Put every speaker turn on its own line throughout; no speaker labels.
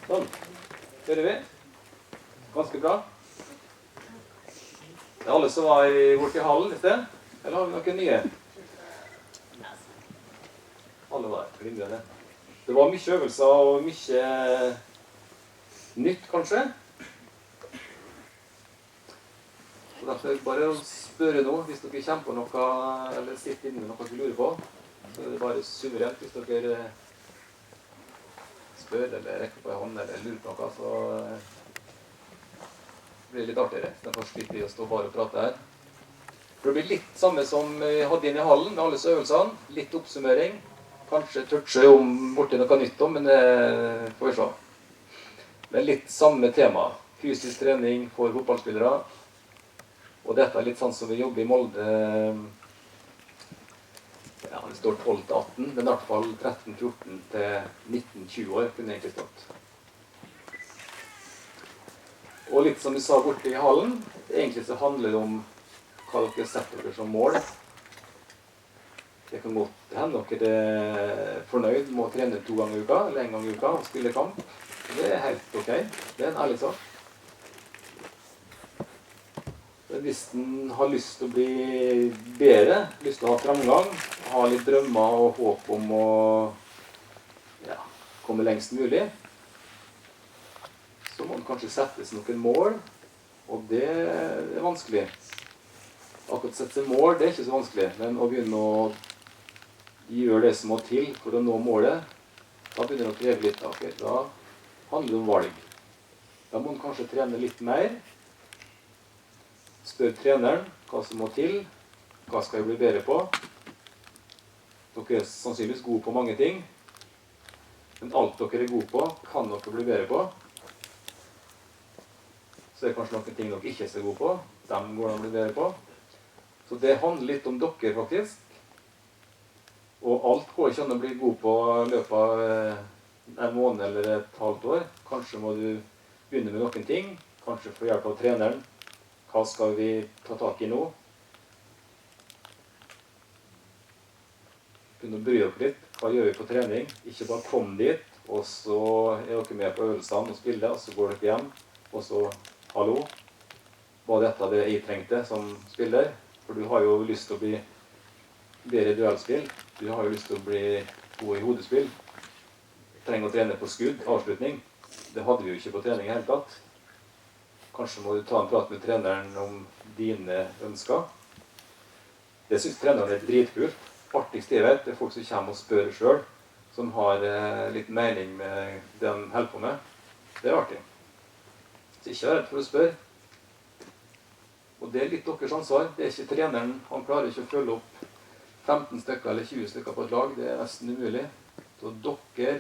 Sånn. Hører vi? Ganske bra. Det alle som var borte i hallen i sted? Eller har vi noen nye? Alle var glimrende. Det var mye øvelser og mye nytt, kanskje. Så derfor bare å spørre nå, hvis dere kommer på noe, eller sitter inne med noe dere lurer på, så er det bare suverent hvis dere spør, eller rekker på en hånd, eller lurer på noe, så blir det litt artigere. Så derfor slipper vi å stå bare og prate her. For det blir litt samme som vi hadde inn i hallen, med alle øvelsene. Litt oppsummering. Kanskje touche om borti noe nytt om, men det får vi se. Det er litt samme tema. Fysisk trening for fotballspillere. Og dette er litt sånn som vi jobber i Molde. Ja, det står 12-18, men i hvert fall 13-14 til 19-20 år kunne egentlig stått. Og litt som vi sa borte i hallen, egentlig så handler det om hva dere setter dere som mål. Det kan godt hende dere er fornøyd med å trene 2 ganger i uka, eller 1 gang i uka, og spille kamp. Det er helt ok. Det er en ærlig sak. Men hvis en har lyst til å bli bedre, lyst til å ha framgang, ha litt drømmer og håp om å komme lengst mulig, så må man kanskje sette seg noen mål, og det er vanskelig. Akkurat å sette seg mål, det er ikke så vanskelig, men å begynne å gjøre det som må til for å nå målet, da begynner det å kreve litt av dere. Da handler det om valg. Da må man kanskje trene litt mer. Spør treneren hva som må til, hva skal jeg bli bedre på. Dere er sannsynligvis gode på mange ting, men alt dere er gode på, kan dere bli bedre på. Så er det kanskje noen ting dere ikke er så gode på, dem går det å bli bedre på. Så det handler litt om dere, faktisk. Og alt går ikke an å bli god på i løpet av en måned eller et halvt år. Kanskje må du begynne med noen ting. Kanskje få hjelp av treneren. Hva skal vi ta tak i nå? Begynne å bry dere litt. Hva gjør vi på trening? Ikke bare kom dit, og så er dere med på øvelsene og spiller, og så går dere hjem, og så hallo. Var dette det jeg trengte som spiller? For du har jo lyst til å bli bedre i duellspill. Du har jo lyst til å bli god i hodespill. Trenger å trene på skudd, avslutning. Det hadde vi jo ikke på trening i hele tatt. Kanskje må du ta en prat med treneren om dine ønsker. Det synes treneren er dritkult. Artigst jeg vet, det er folk som kommer og spør selv, som har litt mening med det de holder på med. Det er artig. Så ikke vær redd for å spørre. Og det er litt deres ansvar. Det er ikke treneren. Han klarer ikke å følge opp 15 stykker eller 20 stykker på et lag. Det er nesten umulig. Så dere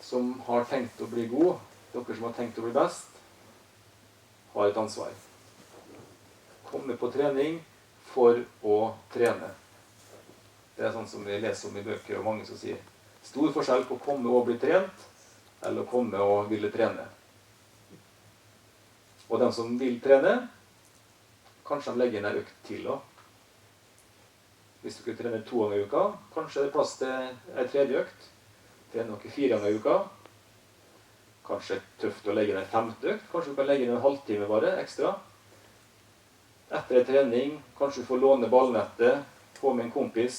som har tenkt å bli gode, dere som har tenkt å bli best, har et ansvar. Komme på trening for å trene. Det er sånn som vi leser om i bøker, og mange som sier stor forskjell på å komme og bli trent, eller å komme og ville trene. Og de som vil trene, kanskje de legger inn en økt til da. Hvis dere trener 2 ganger i uka, kanskje det er plass til en tredje økt. Trener dere 4 ganger i uka. Kanskje tøft å legge inn en 5. økt. Kanskje du kan legge inn en halvtime bare, ekstra. Etter en trening, kanskje du får låne ballnettet, få med en kompis,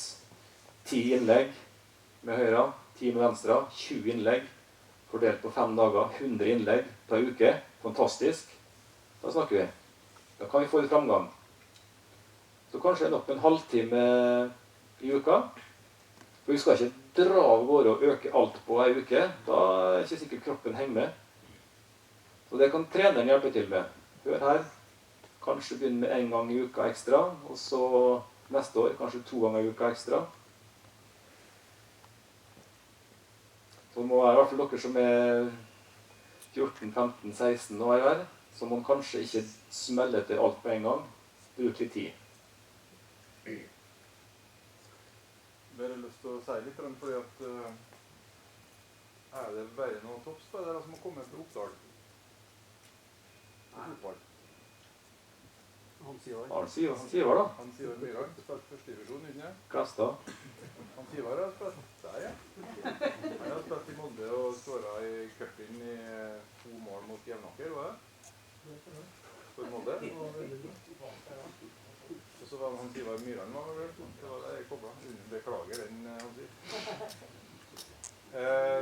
10 innlegg med høyre, 10 med venstre, 20 innlegg, fordelt på 5 dager, 100 innlegg per uke. Fantastisk. Da snakker vi. Da kan vi få litt framgang. Så kanskje det er nok en halvtime i uka. For vi skal ikke dra av gårde og øke alt på en uke. Da er ikke sikkert kroppen henger med. Så det kan treneren hjelpe til med. Hør her. Kanskje begynne med 1 gang i uka ekstra. Og så neste år kanskje 2 ganger i uka ekstra. Så det må være i hvert fall dere som er 14, 15, 16 år her. Så må man kanskje ikke smelle til alt på en gang. Bruk litt tid.
Jeg har lyst til å si litt, fordi at er det bare noen toppspillere som har kommet fra Oppdal? Fotball?
Han Sivar da.
Han Sivar Myran spilte førstedivisjon under.
Klasta.
Han Sivar har spilt der, ja. Han har spilt i Molde og skåret i cupen i 2 mål mot Jevnaker, var det? For Molde. Og så var han Sivar Myran, var det? Det var det jeg koblet. Beklager den, han sier.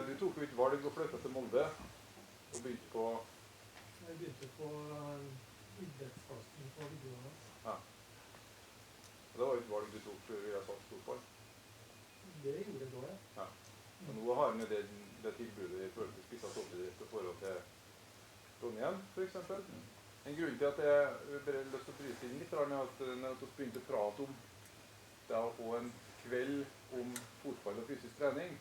Du tok ut valg og flyttet til Molde og begynte på...
Jeg begynte på idrettsklassen på videoene.
Ja. Det var jo et valg du tok før vi har satt fotball.
Det gjorde det da, ja.
Ja. Og nå har han jo det tilbudet i forhold til spisset toppidrett og forhold til Trondheim, for eksempel. En grunn til at jeg bare har lyst til å bryte inn litt, er at når vi begynte å prate om det å få en kveld om fotball og fysisk trening,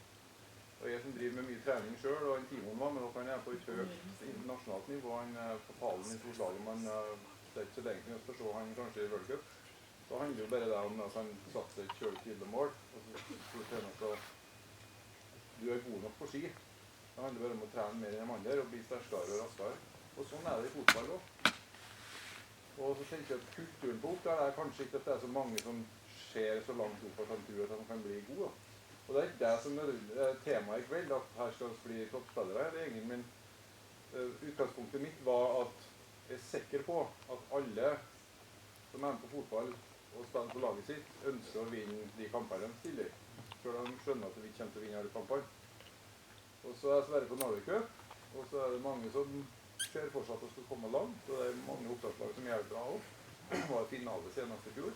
og jeg som driver med mye trening selv, og en Timon var, men han er på et høyt internasjonalt nivå, han er på pallen i stort lag, men det er ikke så lenge til å se han kanskje i World Cup. Så handler jo bare det om at han satte seg et kjølig tidlig mål, og så trener at du er god nok på ski. Det handler bare om å trene mer enn de andre, og bli sterkere og raskere. Og sånn er det i fotball også. Og så tenker jeg at kulturen på opp, er kanskje ikke at det er så mange som ser så langt opp at han tror at han kan bli god. Og det er ikke det som er temaet i kveld, at her skal vi bli toppspillere. Det er ingen, men utgangspunktet mitt var at jeg er sikker på at alle som er med på fotball og spiller på laget sitt, ønsker å vinne de kampene de stiller. Selv om de skjønner at vi ikke kommer til å vinne alle kampene. Og så er Sverre på Norway Cup, og så er det mange som ser for seg at det skal komme langt, og det er mange oppdragslag som gjør det bra også. Det var finale senest i fjor.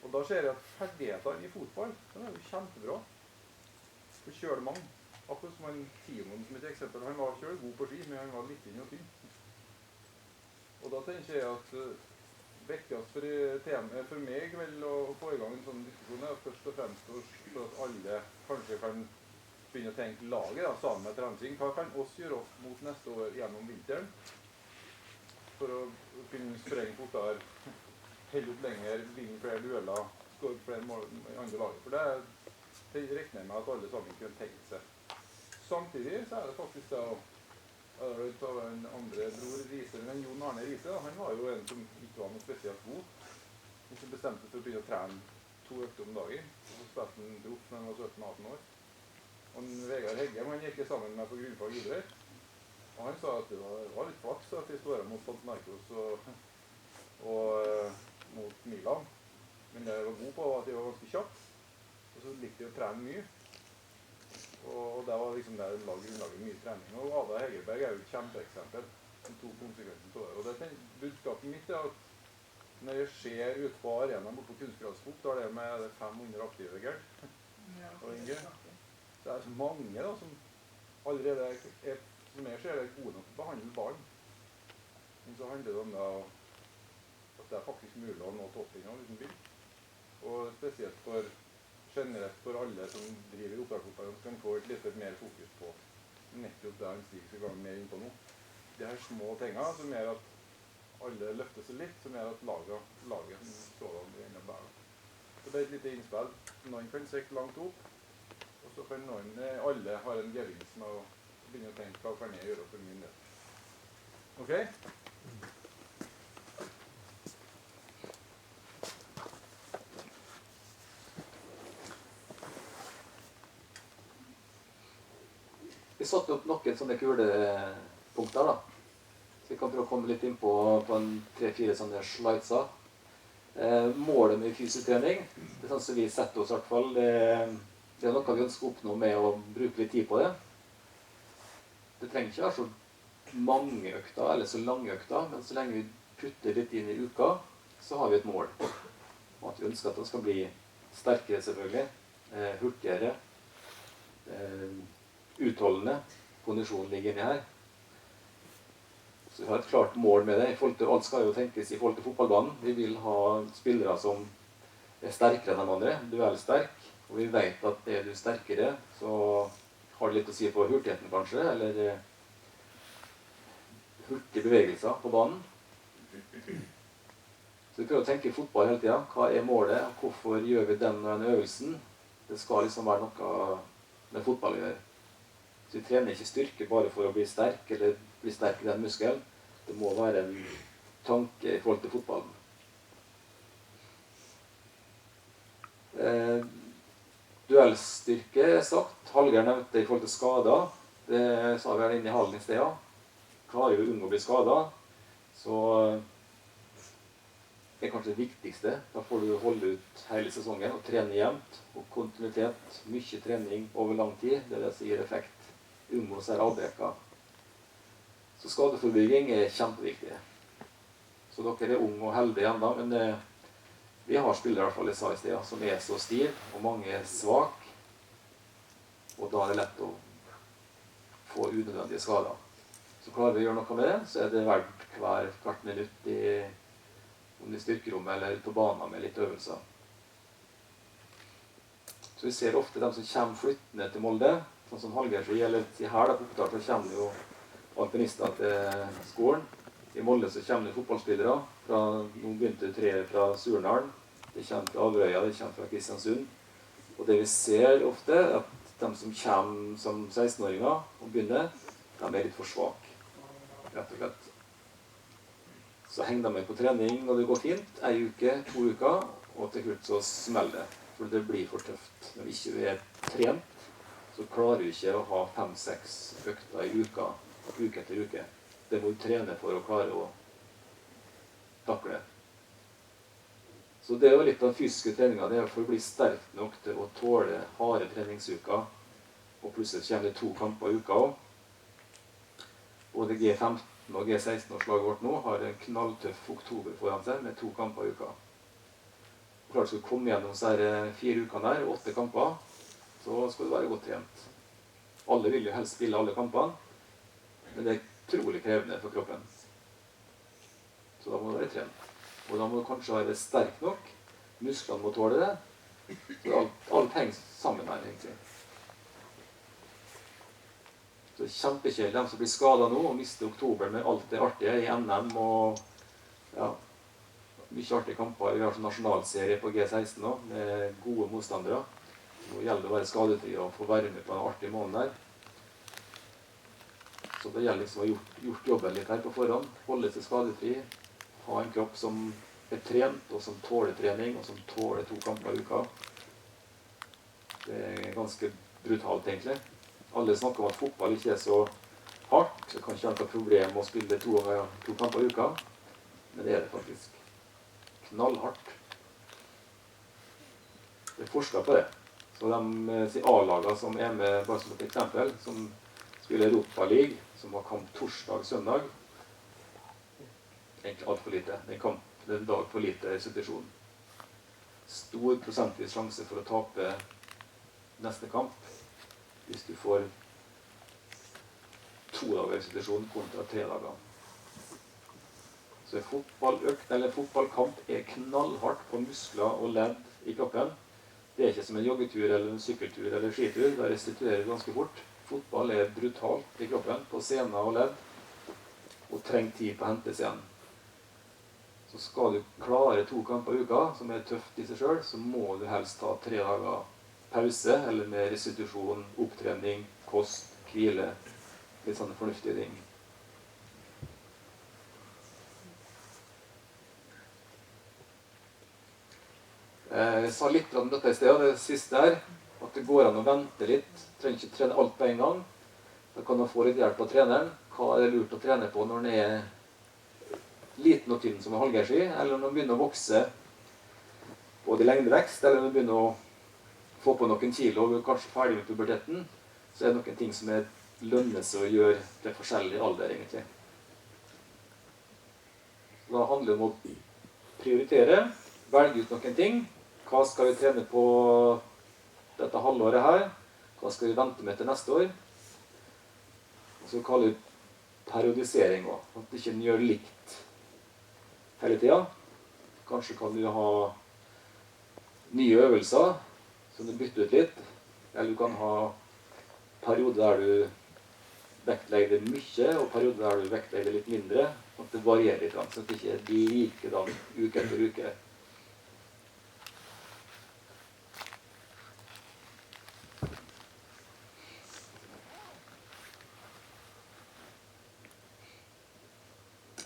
Og da ser jeg at ferdighetene i fotball, den er jo kjempebra. For kjølmann. Akkurat som en Timon som et eksempel. Han var kjøl god på ski, men han var litt inn og tynn. Og da tenker jeg at viktigst for meg vel å få i gang en sånn diskusjon er først og fremst for at alle kanskje kan begynne å tenke laget da, sammen med trening. Hva kan oss gjøre opp mot neste år gjennom vinteren for å kunne sprenge fortere, helle opp lenger, vinne flere dueller, skåre flere mål i andre laget? For det regner jeg med at alle sammen kunne tenke seg. Samtidig så er det faktisk da av en andre bror Riise, men Jon Arne Riise, han var jo en som ikke var noe spesielt god. Han som bestemte seg for å begynne å trene 2 økter om dagen. Og så spilte han proff når han var 17-18 år. Og Vegard Heggem, han gikk sammen med meg på grunnfag idrett. Og han sa at det var litt flaks at vi stod her mot Panathinaikos og mot Milan. Men det jeg var god på var at de var ganske kjapt. Og så likte de å trene mye. Og det var liksom der la grunnlaget mye trening. Og Ada Hegerberg er jo et kjempeeksempel som tok konsekvensen av det. Og det budskapet mitt er at når jeg ser ut på arenaen borte på kunstgrasfot, da er det med 500 aktive gert. Og Inge. Det er så mange da, som allerede er, som jeg ser, er gode nok til å behandle barn. Men så handler det om det, at det er faktisk mulig å nå toppen av liksom vil. Og spesielt for generelt for alle som driver i oppdragsfotball, kan få et litt mer fokus på nettopp det han stiger seg gang mer inn på nå. Det her små tingene som gjør at alle løfter seg litt, som gjør at laget sådan blir enda bedre. Så det er et lite innspill. Noen kan sikte langt opp, og så kan alle ha en gevinst med å begynne å tenke hva kan jeg gjøre for min del. Ok?
Vi satte opp noen sånne kulepunkter da. Så vi kan prøve å komme litt inn på en 3-4 sånne slidesa. Målet med fysisk trening, det er sånn som vi setter oss i hvert fall, det er noe vi ønsker å oppnå med å bruke litt tid på det. Det trenger ikke være så mange økter, eller så lange økter, men så lenge vi putter litt inn i uka, så har vi et mål. Og at vi ønsker at den skal bli sterkere selvfølgelig, hurtigere, utholdende. Kondisjonen ligger inni her. Så vi har et klart mål med det. Alt skal jo tenkes i forhold til fotballbanen. Vi vil ha spillere som er sterkere enn de andre. Du er sterk, og vi vet at er du sterkere, så har det litt å si på hurtigheten kanskje, eller hurtige bevegelser på banen. Så vi prøver å tenke fotball hele tiden. Hva er målet? Hvorfor gjør vi den og den øvelsen? Det skal liksom være noe med fotball å gjøre. Så vi trener ikke styrke bare for å bli sterk, eller bli sterk i den muskelen. Det må være en tanke i forhold til fotballen. duellstyrke er sagt. Hallgeir nevnte i forhold til skader. Det sa vi her inne i hallen i sted. Ja. Klarer vi å unngå å bli skadet, så er kanskje det viktigste. Da får du holde ut hele sesongen og trene jevnt. Og kontinuitet, mye trening over lang tid, det er det som gir effekt. Unngå seg avbreker. Så skadeforebygging er kjempeviktig. Så dere er unge og heldige ennå, men vi har spillere i hvert fall i sa i sted, som er så stiv, og mange er svak. Og da er det lett å få unødvendige skader. Så klarer vi å gjøre noe med det, så er det verdt hvert minutt om det er styrkerommet eller på banen med litt øvelser. Så vi ser ofte dem som kommer flyttende til Molde, sånn som Hallgeir sier, eller her da på Oppdal, så kommer det jo alpinister til skolen. I Molde så kommer det fotballspillere. Nå begynte 3 fra Surnadal, det kommer fra Averøya, det kommer fra Kristiansund. Og det vi ser ofte, er at de som kommer som 16-åringer og begynner, de er litt for svake, rett og slett. Så henger de med på trening når det går fint, 1 uke, 2 uker, og til slutt så smeller det. For det blir for tøft. Når vi ikke er trent, så klarer vi ikke å ha 5-6 økter i uka etter uke. Det må du trene for å klare å takle. Så det er jo litt av den fysiske treninga. Det er for å bli sterk nok til å tåle harde treningsuker. Og plutselig kommer det 2 kamper i uka også. Både G15 og G16-årslaget vårt nå har en knalltøff oktober foran seg med 2 kamper i uka. Klart skal du komme gjennom så 4 ukene der, 8 kamper, så skal du være godt trent. Alle vil jo helst spille alle kampene, men det er utrolig krevende for kroppen. Så da må du være trent. Og da må du kanskje være sterk nok. Musklene må tåle det. Så alt henger sammen her, egentlig. Så det er kjempekjedelig de som blir skadet nå og mister oktober med alt det artige i NM og ja, mye artige kamper. Vi har sånn nasjonalserie på G16 nå, med gode motstandere. Nå gjelder det å være skadefri og få være med på en artig måned der. Så det gjelder liksom å ha gjort jobben litt her på forhånd. Holde seg skadefri. Ha en kropp som er trent, og som tåler trening, og som tåler 2 kamper i uka. Det er ganske brutalt, egentlig. Alle snakker om at fotball ikke er så hardt. Det kan ikke være noe problem å spille 2 kamper i uka. Men det er det faktisk. Knallhardt. Det er forsket på det. Så de A-lagene som er med, bare som et eksempel, som spiller Europa League, som har kamp torsdag-søndag. Egentlig alt for lite. Det er en dag for lite restitusjon. Stor prosentvis sjanse for å tape neste kamp hvis du får 2 dager restitusjon kontra 3 dager. Så fotballkamp er knallhardt på muskler og ledd i kroppen. Det er ikke som en joggetur eller en sykkeltur eller skitur. Da restituerer du ganske fort. Fotball er brutalt i kroppen, på sener og ledd, og trenger tid på å hente seg igjen. Så skal du klare 2 kamper i uka, som er tøft i seg selv, så må du helst ta 3 dager pause, eller med restitusjon, opptrening, kost, hvile, litt sånne fornuftige ting. Jeg sa litt om dette i sted, det siste her, at det går an å vente litt. Trenger ikke trene alt på en gang. Da kan man få litt hjelp av treneren. Hva er det lurt å trene på når den er liten og tynn som en Hallgeir sier, eller når den begynner å vokse både i lengdevekst, eller når den begynner å få på noen kilo og kanskje ferdig med puberteten, så er det noen ting som er lønner seg å gjøre til forskjellig alder, egentlig. Så da handler det om å prioritere, velge ut noen ting. Hva skal vi trene på dette halvåret her? Hva skal vi vente med til neste år? Og så kaller vi periodisering også. At ikke en gjør likt hele tiden. Kanskje kan du ha nye øvelser som du bytter ut litt. Eller du kan ha perioder der du vektlegger det mye, og perioder der du vektlegger det litt mindre. At det varierer litt, så at det ikke er likedan uke etter uke.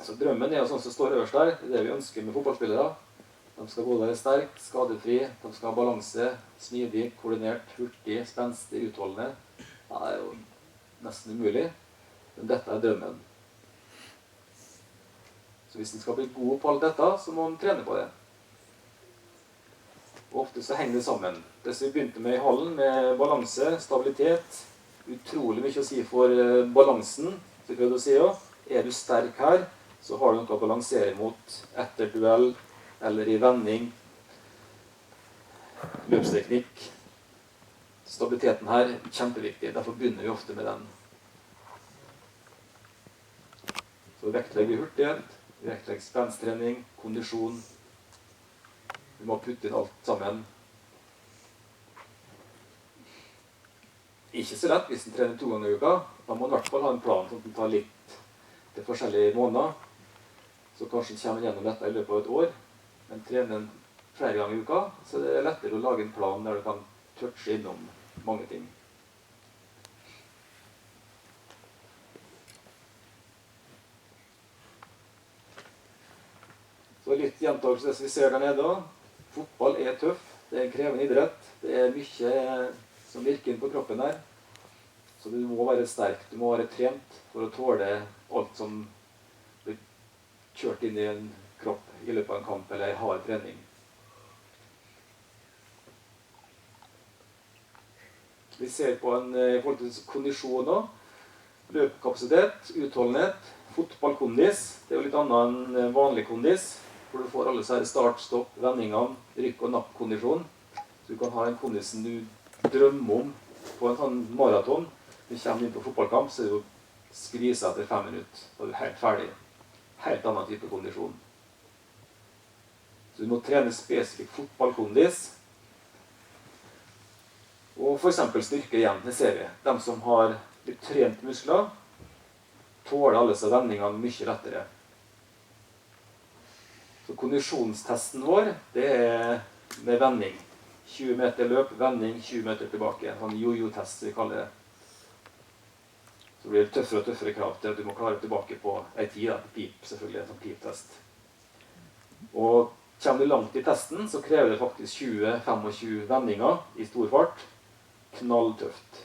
Så drømmen er jo sånn som står øverst der. Det er det vi ønsker med fotballspillere. De skal både være sterk, skadefri, de skal ha balanse, smidig, koordinert, hurtig, spenstig, utholdende. Ja, det er jo nesten umulig, men dette er drømmen. Så hvis en skal bli god på alt dette, så må en trene på det. Og ofte så henger det sammen. Det som vi begynte med i hallen, med balanse, stabilitet, utrolig mye å si for balansen, så prøvde å si også. Er du sterk her, så har du noe å balansere mot etter duell, eller i vending, løpsteknikk. Stabiliteten her er kjempeviktig, derfor begynner vi ofte med den. Så vektlegger vi hurtighet, vektlegger spenstrening, kondisjon. Vi må putte inn alt sammen. Ikke så lett hvis en trener 2 ganger i uka. Da må en i hvert fall ha en plan som tar litt til forskjellige måneder. Så kanskje en kommer gjennom dette i løpet av et år. Men trener en flere ganger i uka, så det er lettere å lage en plan der du kan touche innom mange ting. Så litt gjentakelse som vi ser der nede. Fotball er tøff, det er en krevende idrett. Det er mye som virker inn på kroppen her. Så du må være sterk, du må være trent for å tåle alt som blir kjørt inn i en kropp i løpet av en kamp eller en hard trening. Vi ser på en i forhold til kondisjon nå. Løpkapasitet, utholdenhet, fotballkondis. Det er jo litt annet enn vanlig kondis. For du får alle disse start, stopp, vendingene, rykk- og napp-kondisjon. Så du kan ha en kondisen du drømmer om på en sånn maraton. Du kommer inn på fotballkamp, så er du skvisa etter 5 minutter. Da er du helt ferdig. Helt annen type kondisjon. Så du må trene spesifikk fotballkondis. Og for eksempel styrke igjen, det ser vi. De som har litt trent muskler, tåler alle disse vendingene mye lettere. Så kondisjonstesten vår, det er med vending. 20 meter løp, vending, 20 meter tilbake. En sånn jojo-test vi kaller det. Så blir det tøffere og tøffere krav til at du må klare tilbake på en tid, pip, selvfølgelig, en sånn pip-test. Og kommer du langt i testen, så krever det faktisk 20-25 vendinger i stor fart. Knalltøft.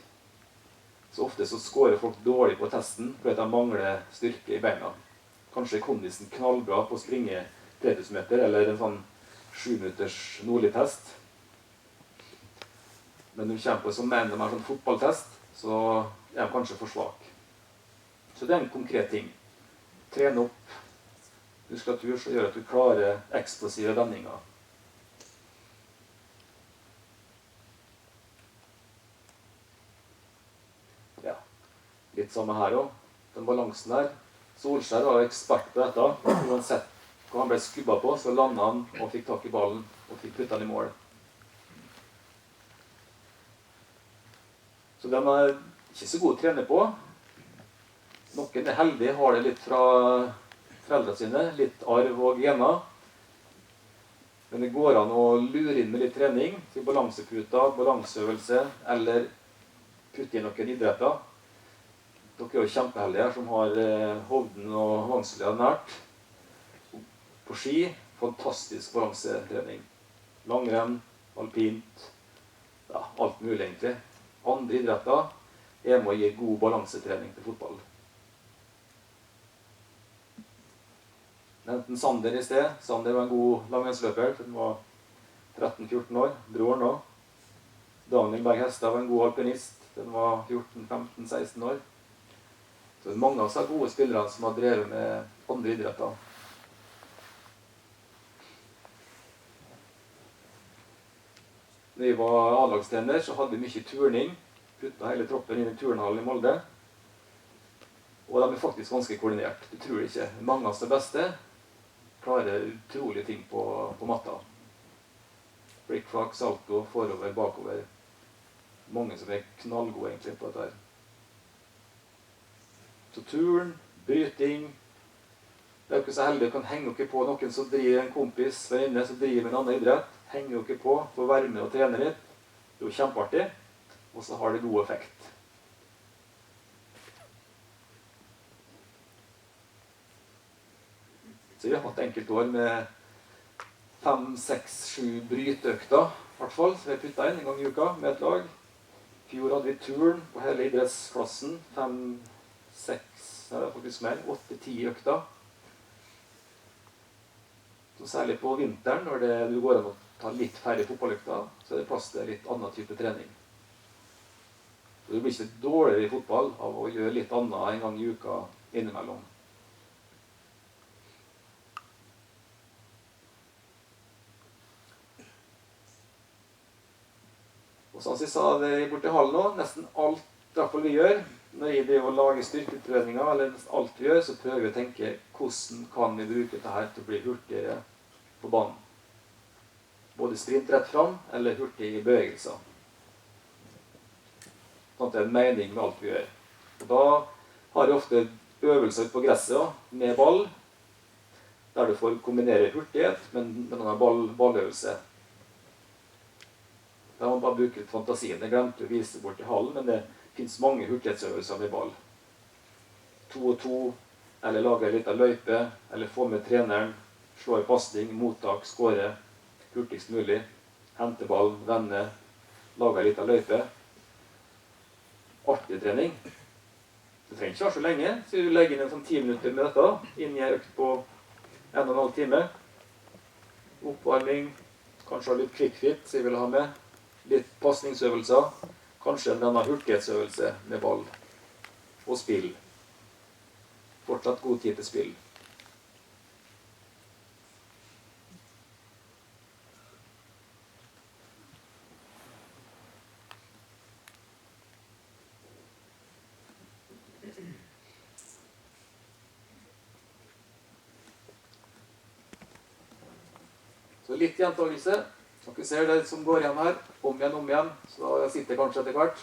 Så ofte så scorer folk dårlig på testen fordi de mangler styrke i beina. Kanskje er kondisen knallbra på å springe 3000 meter, eller en sånn 7 minutters nordlig test. Men når du kommer på som mener de har sånn fotballtest, så er de kanskje for svak. Så det er en konkret ting. Trene opp muskulatur som gjør at du klarer eksplosive vendinger. Ja, litt samme her også. Den balansen her. Solskjær var ekspert på dette. Uansett hva han ble skubba på, så landet han og fikk tak i ballen og fikk puttet den i mål. Så de er ikke så gode å trene på. Noen er heldige, har det litt fra foreldrene sine, litt arv og gener. Men det går an å lure inn med litt trening til balanseputer, balanseøvelse, eller putte inn noen idretter. Dere er jo kjempeheldige her som har Hovden og Vangslia nært. På ski, fantastisk balansetrening. Langrenn, alpint, ja, alt mulig egentlig. Andre idretter er med å gi god balansetrening til fotball. Nevnte Sander i sted. Sander var en god langrennsløper. Han var 13-14 år. Broren nå. Daniel Berg Hestad var en god alpinist. Den var 14-15-16 år. Så det er mange av oss gode spillere som har drevet med andre idretter. Når vi var A-lagstrener, så hadde vi mye turning. Puttet hele troppen inn i turnhallen i Molde. Og de er faktisk ganske koordinert. Du tror det ikke. Mange av de beste klarer utrolige ting på matta. Flikkflakk, salto, forover, bakover. Mange som er knallgode egentlig på dette her. Så turn, bryting. Det er jo ikke så heldig å kan henge dere på noen som driver en kompis, venninne som driver med en annen idrett. Henger dere på, får være med og trene litt. Det er jo kjempeartig. Og så har det god effekt. Så vi har hatt enkeltår med 5, 6, 7 bryteøkter, i hvert fall, som vi puttet inn en gang i uka med et lag. I fjor hadde vi turn på hele idrettsklassen. 5, 6, nei, det er faktisk mer, 8, 10 økter. Så særlig på vinteren, når du går an å ta litt færre fotballøkter, så er det plass til litt annen type trening. Så du blir ikke dårligere i fotball av å gjøre litt annet en gang i uka innimellom. Og sånn som jeg sa det borte i hallen nå, nesten alt i hvert fall vi gjør, når jeg driver og lager styrketreninger, eller nesten alt vi gjør, så prøver vi å tenke hvordan kan vi bruke dette her til å bli hurtigere på banen. Både sprint rett fram, eller hurtig i bevegelser. Sånn at det er en mening med alt vi gjør. Og da har jeg ofte øvelser ut på gresset også, med ball, der du får kombinere hurtighet med denne balløvelse. Da må man bare bruke litt fantasien. Jeg glemte å vise bort i hallen, men det finnes mange hurtighetsøvelser med ball. 2 og 2, eller lage litt av løype, eller få med treneren, slå i pasning, mottak, skåre, hurtigst mulig, hente ball, vende, lage litt av løype. Artig trening. Det trenger ikke være så lenge, så du legger inn en sånn 10 minutter med dette, inn i en økt på 1,5 time. Oppvarming, kanskje litt quick-fit, så jeg vil ha med. Litt pasningsøvelser, kanskje denne hurtighetsøvelse med ball og spill. Fortsatt god tid til spill. Så litt gjentagelse. Dere ser det som går igjen her, om igjen, så jeg sitter kanskje etter hvert.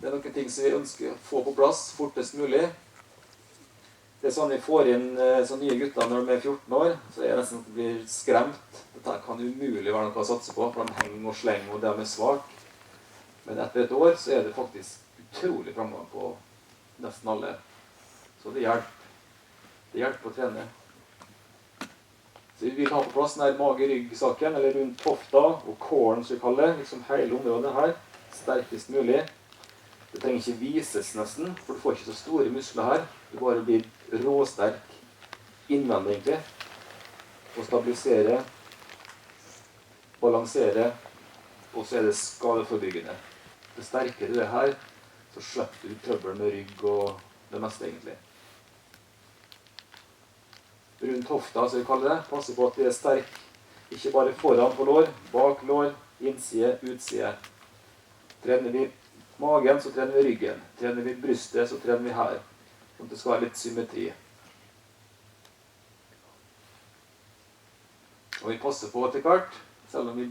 Det er noen ting som vi ønsker å få på plass fortest mulig. Det er sånn vi får inn så nye gutter når de er 14 år, så er jeg nesten at de blir skremt. Dette kan umulig være noe å satse på, for de henger og slenger, og de er svak. Men etter et år så er det faktisk utrolig framgang på nesten alle. Så det hjelper. Det hjelper å trene. Så vi vil ha på plass denne mage-rygg-saken, eller rundt hofta og kålen, som vi kaller det, liksom hele området her, sterkest mulig. Det trenger ikke vises nesten, for du får ikke så store muskler her. Du bare blir råsterk innvendig, egentlig. Og stabilisere, balansere, og så er det skadeforbyggende. Det sterkere du er her, så slipper du trøbbel med rygg og det meste, egentlig. Rundt hofta, som vi kaller det, passer på at vi er sterk. Ikke bare foran på lår, bak lår, innside, utside. Trener vi magen, så trener vi ryggen. Trener vi brystet, så trener vi her. Sånn at det skal være litt symmetri. Og vi passer på etter hvert, selv om vi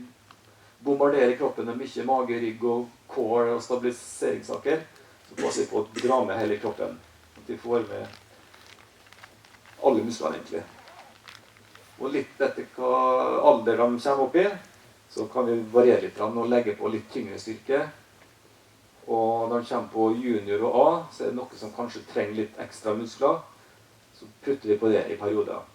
bombarderer kroppen med mye mage, rygg og kår og stabiliseringssaker, så passer vi på å dra med hele kroppen. At vi får med alle musklene, egentlig. Og litt etter hva alder de kommer opp i, så kan vi variere litt og legge på litt tyngre styrke. Og når de kommer på junior og A, så er det noe som kanskje trenger litt ekstra muskler. Så putter vi på det i perioder.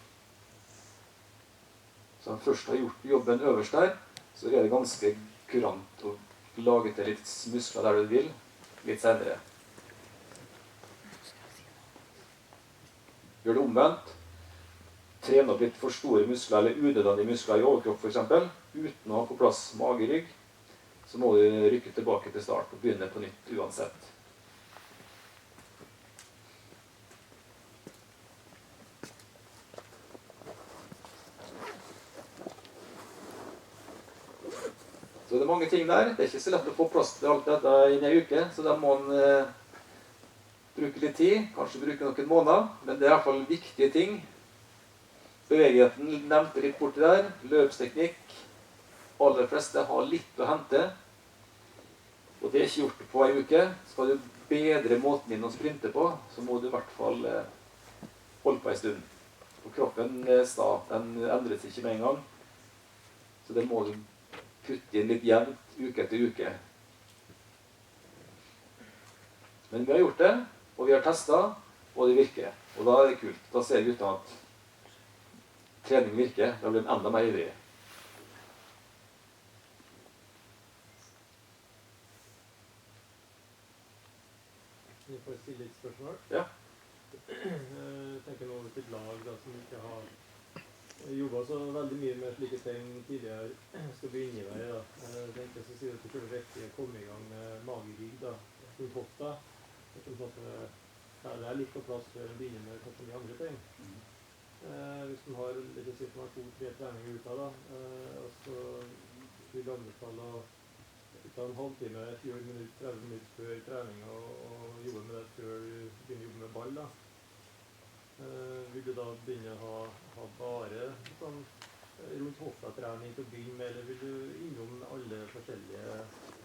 Så når de først har gjort jobben øverst der, så er det ganske kurant å lage til litt muskler der du vil, litt senere. Gjør det omvendt. Trene opp litt for store muskler, eller unødvendige muskler i overkropp for eksempel, uten å ha på plass mage-rygg, så må du rykke tilbake til start og begynne på nytt uansett. Så det er mange ting der. Det er ikke så lett å få plass til alt dette i en uke, så da må man bruke litt tid, kanskje bruke noen måneder, men det er i hvert fall viktige ting. Bevegligheten nevnte litt borti der, løpsteknikk. Aller fleste har litt å hente, og det er ikke gjort på en uke. Skal du bedre måten din å sprinte på, så må du i hvert fall holde på en stund. Og kroppen er sta, den endres ikke med en gang, så det må du putte inn litt jevnt uke etter uke. Men vi har gjort det, og vi har testet, og det virker. Og da er det kult. Da ser guttene at trening virker. Da blir de enda mer ivrige.
Vi får stille litt spørsmål.
Ja.
Jeg tenker nå til et lag da, som ikke har jobbet så veldig mye med slike ting tidligere, skal begynne i vei. Jeg tenkte så sier at det er viktig å komme i gang med magerigg da, rundt hofta. Det er litt på plass før en begynner med kanskje mye andre ting. Hvis man har litt å si for meg 2-3 treninger i uka da, og så vil jeg anbefale å ta en halvtime, 20 minutter, 30 minutter før trening og jobbe med det før du begynner å jobbe med ball da. Vil du da begynne å ha bare sånn rundt hofta-trening til å begynne med, eller vil du innom alle forskjellige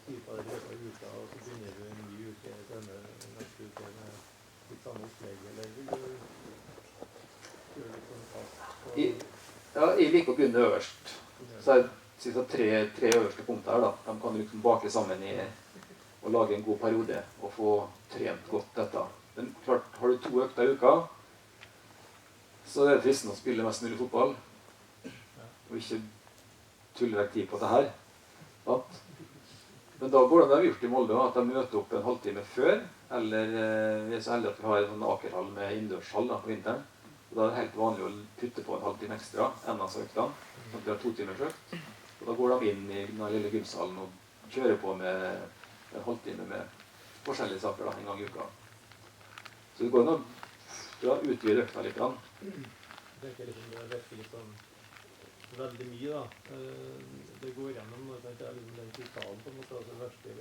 typer i løpet av uka, og så begynner du en ny uke neste uke med litt samme opplegg, eller vil du gjøre litt sånn fast?
Jeg liker å begynne øverst. Så jeg synes at tre øverste punkter her da, de kan liksom bake sammen og lage en god periode og få trent godt dette. Men klart, har du 2 økter i uka, så er det fristende å spille mest mulig fotball, og ikke tulle vekk tid på det her. Men da går det vi har gjort i Molde, at de møter opp en halvtime før, eller vi er så heldige at vi har en sånn akerhall med innendørshall da, på vinteren. Og da er det helt vanlig å putte på en halvtime ekstra, enda så øktene, sånn at vi har 2 timers økt. Og da går de inn i den lille gymsalen og kjører på med en halvtime med forskjellige saker da, en gang i uka. Så det går an å utvide økta litt.
Jeg tenker liksom det virker litt sånn veldig mye da. Det går gjennom, og jeg tenker liksom den totalen på en måte, altså det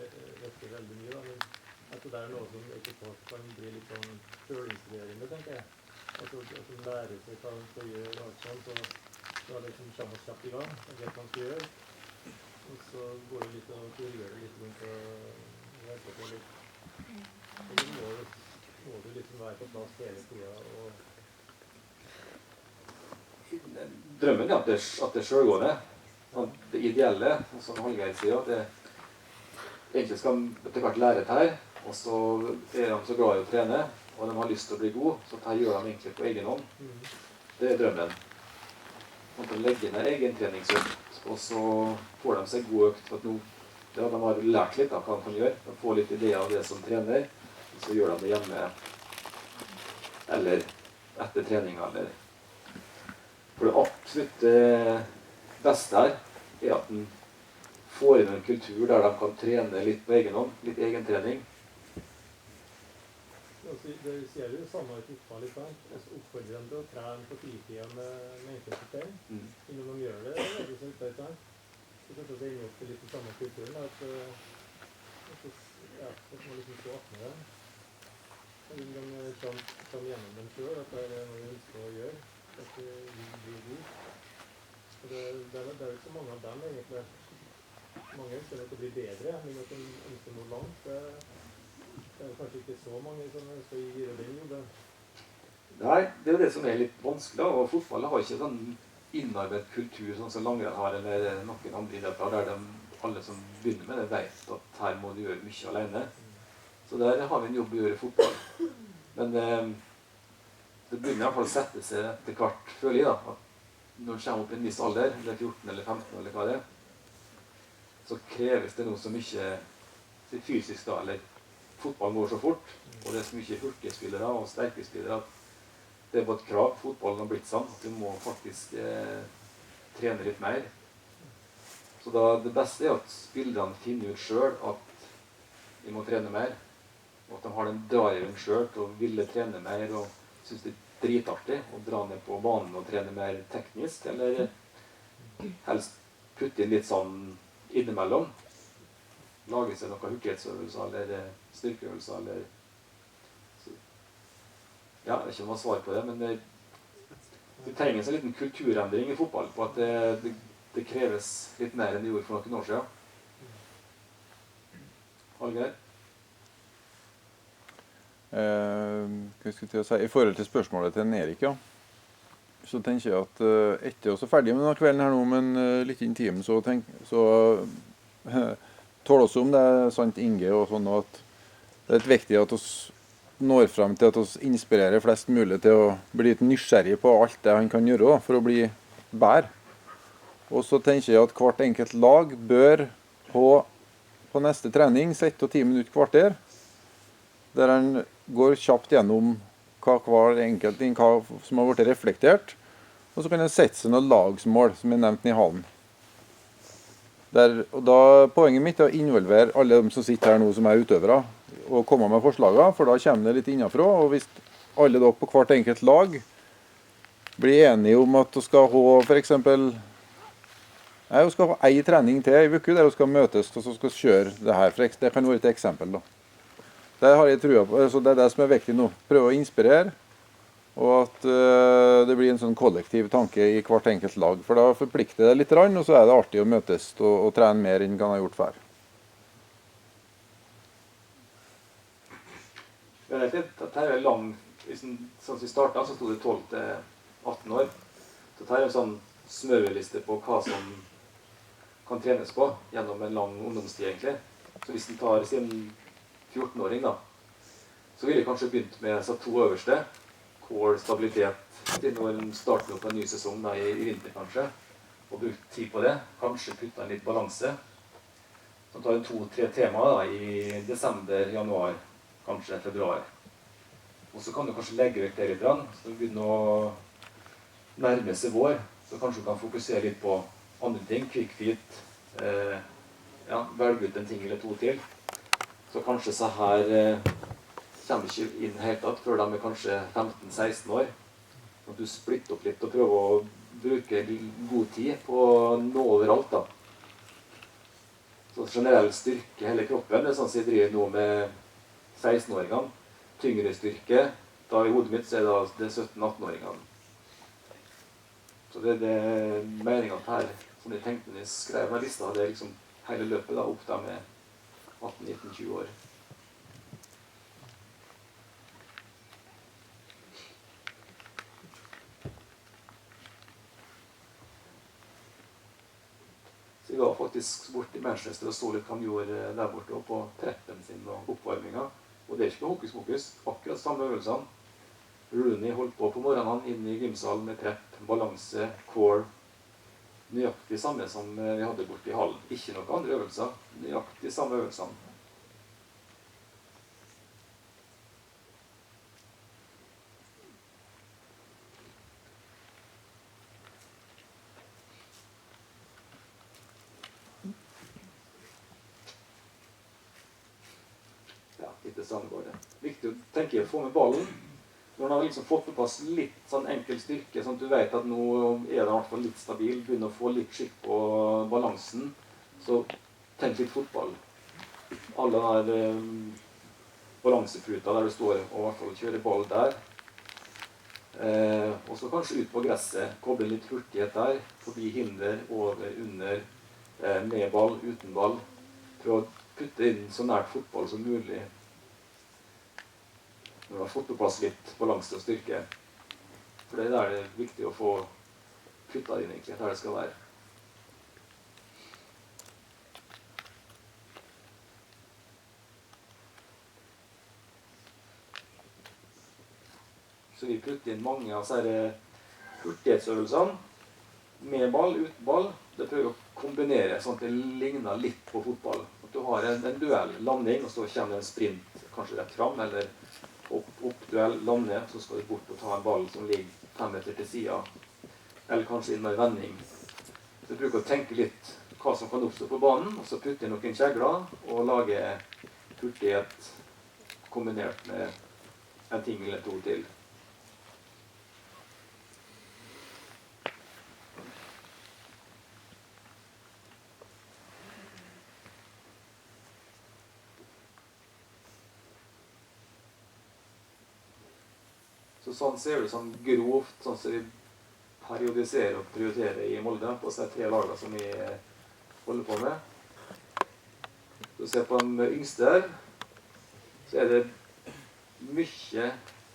virker veldig mye da. Men jeg tror det er noe som etter hvert kan bli litt sånn selvinspirerende, tenker jeg. Altså som lærer seg hva man skal gjøre og alt sånn, så er det liksom kommer kjapt i gang, og vet hva man skal gjøre. Og så går det litt og gjør det litt rundt og hjelper på litt. Og så må du liksom være på plass hele tiden og
Drømmen er at det er selvgående. Det ideelle, som Hallgeir sier, at det egentlig skal etter hvert lære det her, og så er de så glad i å trene, og de har lyst til å bli gode, så dette gjør de egentlig på egen hånd. Det er drømmen. At de legger ned egen treningsøkt, og så får de seg god økt, for at nå, de har lært litt av hva de kan gjøre, de får litt ideer av det som trener, og så gjør de det hjemme, eller etter trening, eller for det absolutt beste her er at den får inn en kultur der de kan trene litt på egen hånd, litt egen trening.
Det sier jo det samme i fotball, ikke sant? Altså oppfordrer dem til å trene på fritiden med enkelte ting. Når de gjør det, er det så ikke sant? Så kanskje det ender opp til litt den samme kulturen, at man liksom stå opp med dem. De kommer gjennom dem selv, at det er noe de ønsker å gjøre. At det blir god. Det er jo ikke så mange av dem egentlig. Mange ønsker at det blir bedre, men at de ønsker noe langt. Det er kanskje ikke så mange som ønsker å gjøre den jobben.
Nei, det er jo det som er litt vanskelig, og fotball har ikke sånn innarbeidet kultur sånn som langrenn har, eller noen andre idretter, der alle som begynner med det vet at her må du gjøre mye alene. Så der har vi en jobb å gjøre i fotball. Men det begynner i hvert fall å sette seg etter hvert, føler jeg da, at når du kommer opp i en viss alder, eller 14 eller 15 eller hva det er, så kreves det noe så mye fysisk da, eller fotballen går så fort, og det er så mye hurtige spillere og sterke spillere, at det er bare et krav, fotballen har blitt sånn, at du må faktisk trene litt mer. Så da, det beste er at spillerne finner ut selv at de må trene mer, og at de har den driven selv til å ville trene mer, og synes det er dritartig å dra ned på banen og trene mer teknisk, eller helst putte inn litt sånn innimellom. Lage seg noen hurtighetsøvelser, eller styrkeøvelser, eller så. Ja, jeg vet ikke om jeg har svar på det, men det trenger en liten kulturendring i fotball, på at det kreves litt mer enn det gjorde for noen år siden. Hallgeir?
Hva skulle jeg si? I forhold til spørsmålet til Erik, ja. Så tenker jeg at etter oss er ferdig med denne kvelden her nå, men litt intim, så tåler oss om det er sant, Inge, og sånn, at det er viktig at oss når frem til at oss inspirerer flest mulig til å bli litt nysgjerrig på alt det han kan gjøre da, for å bli bærer. Og så tenker jeg at hvert enkelt lag bør på neste trening sette 10 minutter kvarter, der han går kjapt gjennom hver enkelt ting, hva som har blitt reflektert, og så kan han sette seg noen lagsmål, som er nevnt i hallen. Poenget mitt er å involvere alle de som sitter her nå som er utøvere, og komme med forslagene, for da kommer det litt innenfra. Og hvis alle dere på hvert enkelt lag blir enige om at du skal ha for eksempel du skal ha en trening til i uke der du skal møtes og så skal kjøre det her. Det kan være et eksempel da. Det har jeg trua på, så det er det som er viktig nå. Prøve å inspirere, og at det blir en sånn kollektiv tanke i hvert enkelt lag. For da forplikter det litt, og så er det artig å møtes og trene mer enn man har gjort før.
Dette er lang, sånn som vi startet, så stod det 12 til 18 år. Så dette er en sånn smørveliste på hva som kan trenes på gjennom en lang ungdomstid egentlig. Så hvis den tar sin 14-åring da, så vil jeg kanskje begynt med disse 2 øverste. Core stabilitet når den starter opp en ny sesong da, i vinter kanskje, og brukt tid på det. Kanskje putte en litt balanse. Så tar en 2-3 temaer da, i desember, januar, kanskje februar. Og så kan du kanskje legge vekk det litt, så det begynner å nærme seg vår. Så kanskje du kan fokusere litt på andre ting, quick feet, velge ut en ting eller 2 til. Så kanskje så her kommer ikke inn helt tatt før de er kanskje 15-16 år. At du splitter opp litt og prøver å bruke god tid på å nå overalt da. Så generell styrke hele kroppen, det er sånn som jeg driver nå med 16-åringene. Tyngre styrke, da i hodet mitt så er det 17-18-åringene. Så det er meningen at her, som jeg tenkte når jeg skrev meg lista, det er liksom hele løpet da, opp da med 18-19-20 år. Så jeg var faktisk bort i Manchester og så litt hva han gjorde der borte og på preppen sin og oppvarminga. Og det er ikke noe hokus pokus, akkurat samme øvelsene. Rooney holdt på morgenen inn i gymsalen med prepp, balanse, core. Nøyaktig samme som vi hadde borte i hallen. Ikke noen andre øvelser, nøyaktig samme øvelsene. Viktig å tenke å få med ballen. Når man har liksom fått på plass litt sånn enkel styrke, sånn at du vet at nå er det i hvert fall litt stabil, begynner å få litt skikk på balansen, så tenk litt fotball. Alle der balansefruta der du står og i hvert fall kjører ball der. Og så kanskje ut på gresset, koble litt hurtighet der, forbi hinder, over, under, med ball, uten ball. Prøv å putte inn så nært fotball som mulig. Når du har fått på plass litt balanse og styrke. For det er der det er viktig å få putta inn egentlig, der det skal være. Så vi putter inn mange av disse hurtighetsøvelsene med ball, uten ball. Det prøver å kombinere sånn at det ligner litt på fotball. At du har en duell landing, og så kommer det en sprint kanskje rett fram, eller opp duell, lande, så skal du bort og ta en ball som ligger 5 meter til siden, eller kanskje inn med en vending. Så du bruker å tenke litt hva som kan oppstå på banen, og så putte inn noen kjegler, og lage hurtighet kombinert med en ting eller 2 til. Så sånn ser det sånn grovt, sånn som vi periodiserer og prioriterer i Molde, på disse 3 lagene som vi holder på med. Så ser på de yngste her, så er det mye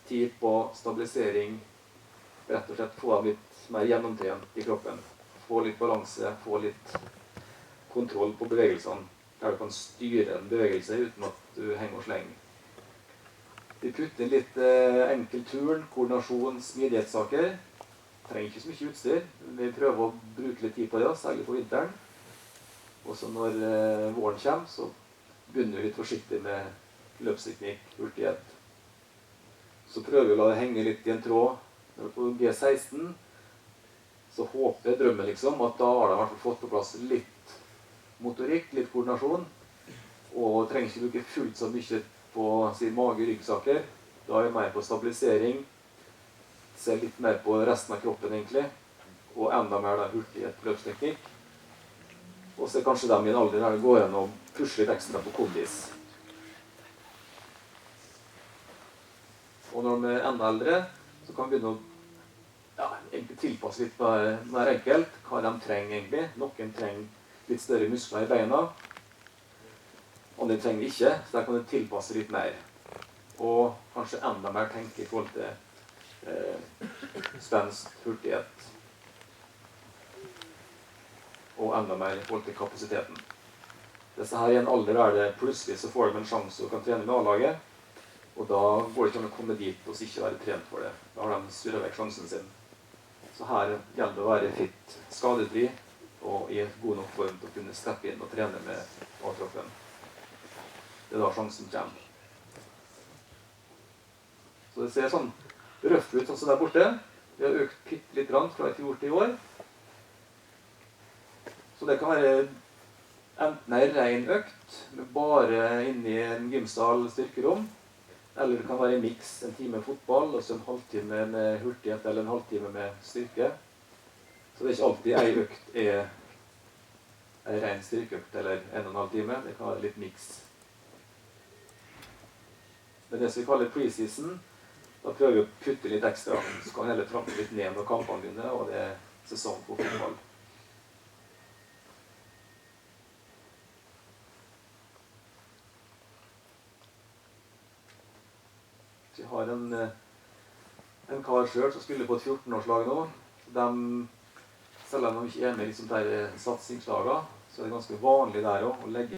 tid på stabilisering, rett og slett få dem litt mer gjennomtrent i kroppen. Få litt balanse, få litt kontroll på bevegelsene, der du kan styre en bevegelse uten at du henger og slenger. Vi putter inn litt enkel turn, koordinasjon, smidighetssaker. trenger ikke så mye utstyr. Vi prøver å bruke litt tid på det, særlig på vinteren. Og så når våren kommer, så begynner vi litt forsiktig med løpsteknikk, hurtighet. Så prøver vi å la det henge litt i en tråd. Når vi er på G16, så håper jeg drømmen liksom, at da har de i hvert fall fått på plass litt motorikk, litt koordinasjon, og trenger ikke bruke fullt så mye på sin mage-ryggsaker. Da er jeg mer på stabilisering, ser litt mer på resten av kroppen egentlig, og enda mer da hurtighet, løpsteknikk. Og så er kanskje de i en alder der det går an å pushe litt ekstra på kondis. Og når de er enda eldre, så kan vi begynne å egentlig tilpasse litt mer enkelt hva de trenger egentlig. Noen trenger litt større muskler i beina, andre trenger ikke, så der kan du tilpasse litt mer. Og kanskje enda mer tenke i forhold til spenst, hurtighet, og enda mer i forhold til kapasiteten. Disse her i en alder er det plutselig så får de en sjanse og kan trene med A-laget, og da går det ikke an å komme dit og ikke være trent for det. Da har de surret vekk sjansen sin. Så her gjelder det å være fit, skadefri og i god nok form til å kunne steppe inn og trene med A-troppen. Det er da sjansen kommer. Så det ser sånn røff ut sånn som der borte. Vi har økt bitte litt fra i fjor til i år. Så det kan være enten en ren økt, bare inne i en gymsal styrkerom, eller det kan være en miks, en time fotball, og så en halvtime med hurtighet, eller en halvtime med styrke. Så det er ikke alltid en økt er en ren styrkeøkt, eller 1,5 time. Det kan være litt miks. Det er det som vi kaller pre-season. Da prøver vi å putte litt ekstra, så kan heller trappe litt ned når kampene begynner, og det er sesong på fotball. Så jeg har en kar selv som spiller på et 14-årslag nå. Selv om de ikke er med i satsingslagene, så er det ganske vanlig der også å legge